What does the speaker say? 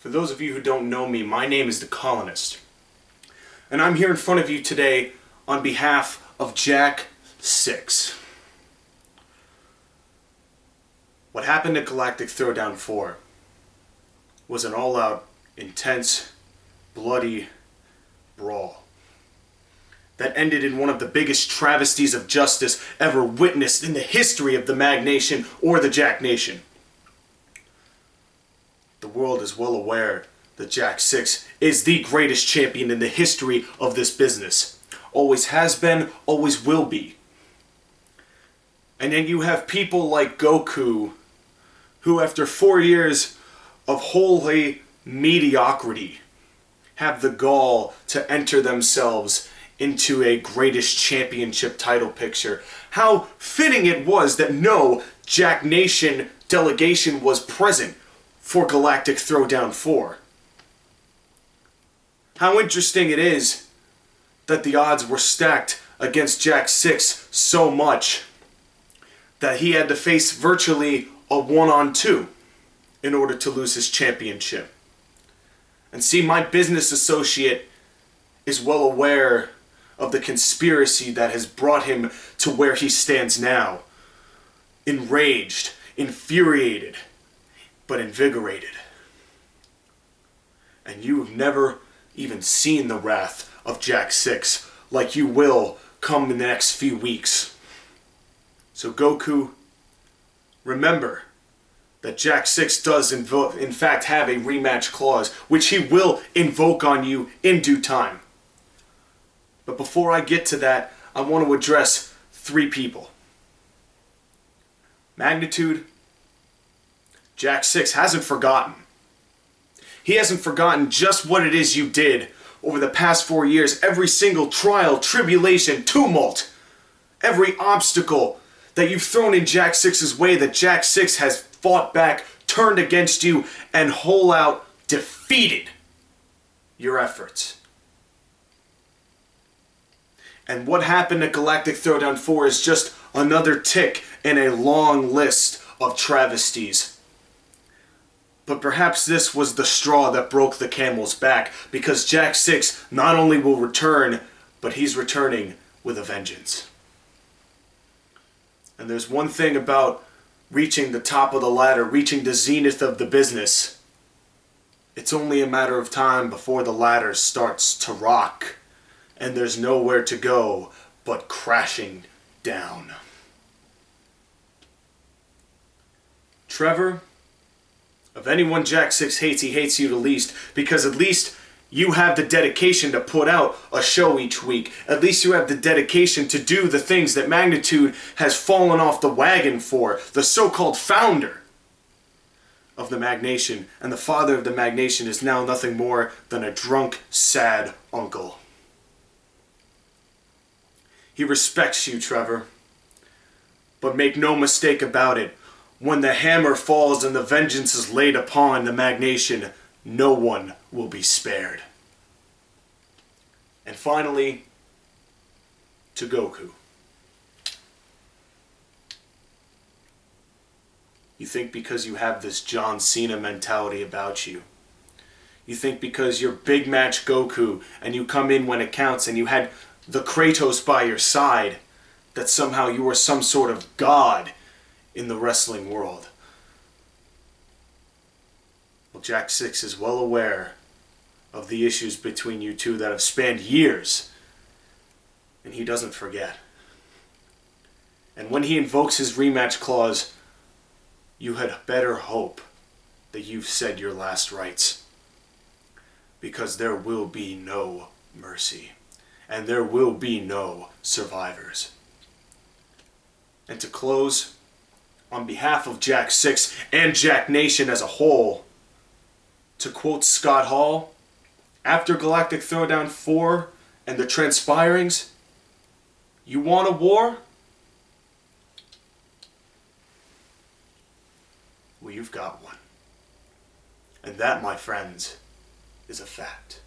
For those of you who don't know me, my name is The Colonist. And I'm here in front of you today on behalf of Jack 6. What happened at Galactic Throwdown 4 was an all-out, intense, bloody brawl that ended in one of the biggest travesties of justice ever witnessed in the history of the Mag Nation or the Jack Nation. The world is well aware that Jack 6 is the greatest champion in the history of this business. Always has been, always will be. And then you have people like Goku, who after 4 years of holy mediocrity have the gall to enter themselves into a greatest championship title picture. How fitting it was that no Jack Nation delegation was present for Galactic Throwdown 4. How interesting it is that the odds were stacked against Jack 6 so much that he had to face virtually a 1-on-2 in order to lose his championship. And see, my business associate is well aware of the conspiracy that has brought him to where he stands now. Enraged, infuriated, but invigorated. And you have never even seen the wrath of Jack 6 like you will come in the next few weeks. So Goku, remember that Jack 6 does in fact have a rematch clause, which he will invoke on you in due time. But before I get to that, I want to address 3 people. Magnitude, Jack 6 hasn't forgotten. He hasn't forgotten just what it is you did over the past 4 years. Every single trial, tribulation, tumult, every obstacle that you've thrown in Jack 6's way, that Jack 6 has fought back, turned against you, and whole out defeated your efforts. And what happened at Galactic Throwdown 4 is just another tick in a long list of travesties. But perhaps this was the straw that broke the camel's back, because Jack 6 not only will return, but he's returning with a vengeance. And there's one thing about reaching the top of the ladder, reaching the zenith of the business. It's only a matter of time before the ladder starts to rock, and there's nowhere to go but crashing down. Trevor, of anyone Jack 6 hates, he hates you the least, because at least you have the dedication to put out a show each week. At least you have the dedication to do the things that Magnitude has fallen off the wagon for, the so-called founder of the Mag Nation. And the father of the Mag Nation is now nothing more than a drunk, sad uncle. He respects you, Trevor. But make no mistake about it, when the hammer falls and the vengeance is laid upon the Mag Nation, no one will be spared. And finally, to Goku. You think because you have this John Cena mentality about you, you think because you're big match Goku and you come in when it counts and you had the Kratos by your side, that somehow you are some sort of god in the wrestling world. Well, Jack 6 is well aware of the issues between you two that have spanned years, and he doesn't forget. And when he invokes his rematch clause, you had better hope that you've said your last rites, because there will be no mercy, and there will be no survivors. And to close, on behalf of Jack 6 and Jack Nation as a whole, to quote Scott Hall, after Galactic Throwdown 4 and the transpirings, you want a war? Well, you've got one. And that, my friends, is a fact.